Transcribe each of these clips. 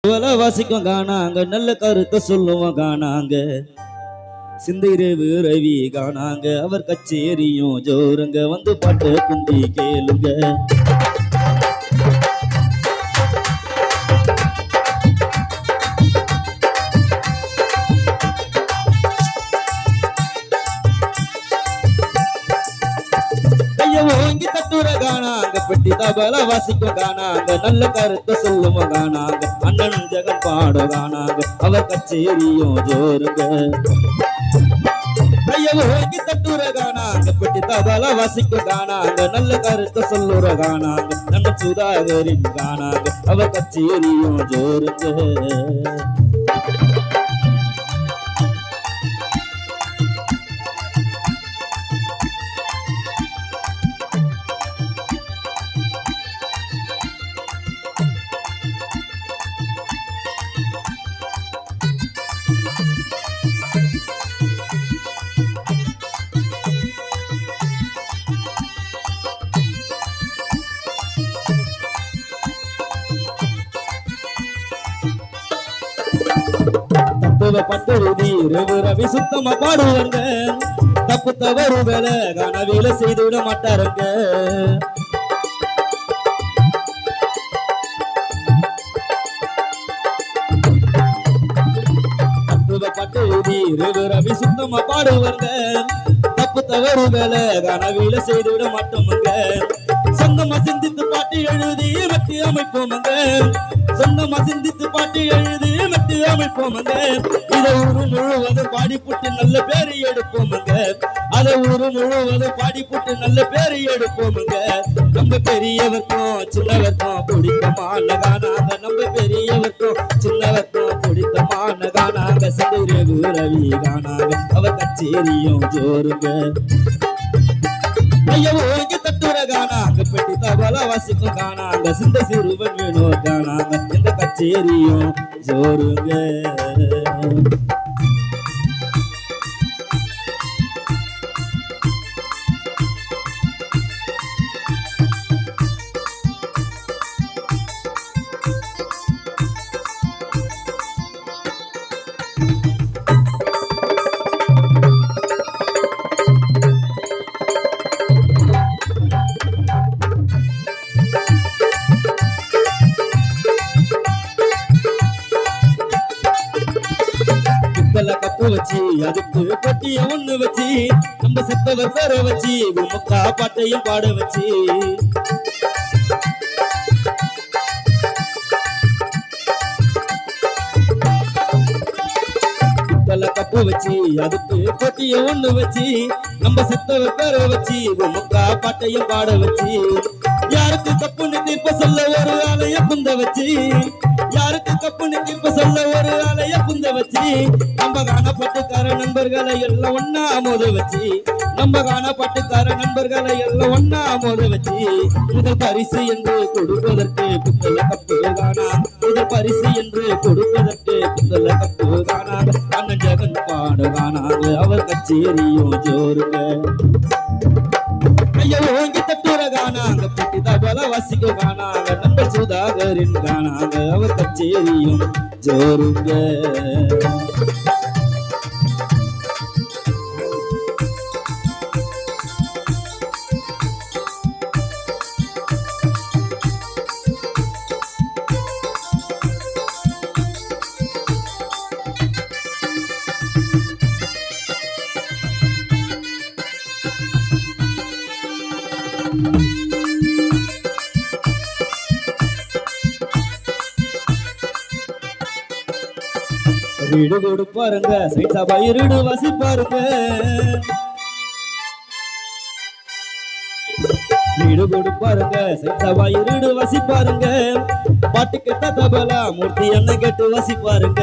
தவளை வாசிக்கும் காணாங்க நல்ல கருத்தை சொல்லுவோம் காணாங்க சிந்தைரவு ரவி காணாங்க அவர் கச்சேரியும் ஜோருங்க வந்து பாட்டு குந்தி கேளுங்க ஓங்கி தட்டுற காணாங்க பெட்டி தபல வாசிக்கும் காணாங்க நல்ல கருத்தை சொல்லுவோம் காணாங்க அண்ணன் ஜெகன் பாட காணாங்க அவர் கச்சேரியும் ஜோருங்க ஓங்கி தட்டுற காணாங்க பெட்டி தபல வாசிக்கும் காணாங்க நல்ல கருத்தை சொல்லுற காணாங்க நம்ம சுதாகரின் காணாங்க அவர் கச்சேரியும் ஜோருங்க பட்டுருதி ரவி சுத்தமா பாடுவாங்க தப்பு தவறுகளை கனவில செய்துவிட மாட்டாருங்க பட்டுருதி ரவி சுத்தமா பாடுவாங்க தப்பு தவறுகளை கனவில செய்துவிட மாட்டோமுங்க சொந்தமா சிந்தித்து பாட்டு எழுதி வெற்றி அமைப்போமுங்க சொந்தமா சிந்தித்து பாட்டு எழுதி வெற்றி அமைப்போமுங்க இதை ஊரு முழுவதும் பாடிப்புட்டு நல்ல பேரை எடுப்போமுங்க அதை ஊரு முழுவதும் பாடிப்புட்டு நல்ல பேரை எடுப்போமுங்க நம்ம பெரியவர்க்கும் சின்னவர்க்கும் பிடித்தமான காணாங்க நம்ம பெரியவர்க்கும் சின்னவர்க்கும் பிடித்தமான காணாங்க சிந்தைரவு ரவி காணாங்க அவர் கச்சேரியும் ஜோருங்க ஓங்கி தட்டுற காணாங்க பெட்டி தபல வாசிக்கும் காணாங்க சிந்த சிறுவன் வேணும் காணாங்க இந்த கச்சேரியும் ஜோருங்க கப்பு வச்சு அதுக்கு பொட்டிய ஒண்ணு வச்சு நம்ம செத்தவர் பேர வச்சு முக்கா பாட்டையும் பாட வச்சு கப்பு வச்சு அதுக்கு பொட்டிய ஒண்ணு வச்சு நம்ம செத்தவர் பேர வச்சு முக்கா பாட்டையும் பாட வச்சு யாருக்கு தப்புன்னு தீர்ப்ப சொல்ல ஒரு ஆலைய புந்த வச்சு யாருக்கு தப்புன்னு தீர்ப்ப சொல்ல ஒரு ஆலைய புந்த வச்சு நம்ம காணப்பட்டுக்கார நண்பர்களை எல்லாம் ஒன்னா மோத வச்சு நம்ம காணப்பட்டுக்கார நண்பர்களை எல்லாம் ஒன்னா மோத வச்சு முதல் பரிசு என்று கொடுப்பதற்கு புத்தல கப்பு காணா முதல் பரிசு என்று கொடுப்பதற்கு புத்தல கப்பு காணாங்க அண்ணன் ஜெகன் பாட காணாங்க அவர் கச்சேரியும் ஜோருங்க ஓங்கி தட்டுற காணாங்க பெட்டி தபல வாசிக்க காணாங்க நம்ம சுதாகரின் காணாங்க அவர் கச்சேரியும் ஜோருங்க வீடு கொடுப்பாருங்க சைட்ஸா பயிரிடு வசிப்பாருங்க வீடு கொடுப்பாருங்க சைட்ஸா பயிரிடு வசிப்பாருங்க பாட்டு கேட்ட தபலா மூர்த்தி என்ன கேட்டு வசிப்பாருங்க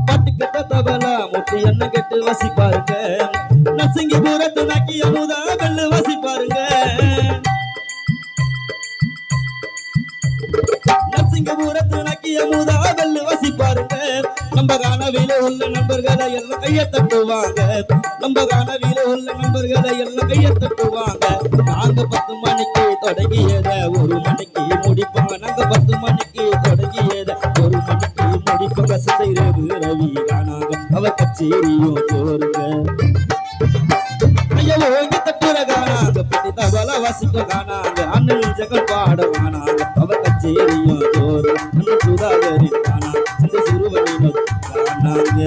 பாட்டு கேட்ட தபலா மூர்த்தி என்ன கேட்டு வசிப்பாருங்க நசிங்கி பூரத்து நக்கி அமுதா கல்லு வசிப்பாருங்க நசிங்க பூரத்து நக்கி அமுதா கல்லு வசிப்பாருங்க நம்ம கனவில உள்ள நண்பர்களை எல்லாம் கைய தட்டுவாங்க நம்ம கனவில உள்ள நண்பர்களை எல்லாம் கைய தட்டுவாங்க நாங்க 10 மணிக்கு தொடங்கியத 1 மணிக்கு முடிப்போம் நாங்க 10 மணிக்கு தொடங்கியத 1 மணிக்கு முடிப்போம் சிதைரவு ரவி காணாங்க அவ கச்சேரியும் போருங்க ஐயோ ஓங்கி தட்டுற காணாங்க பிடி தவள வாசிக்க காணாங்க அண்ணன் ஜெகல் பாட காணாங்க அவ கச்சேரியும் போரு அண்ணன் சுதாகரின் காணாங்க சிறுவனின் காணாங்க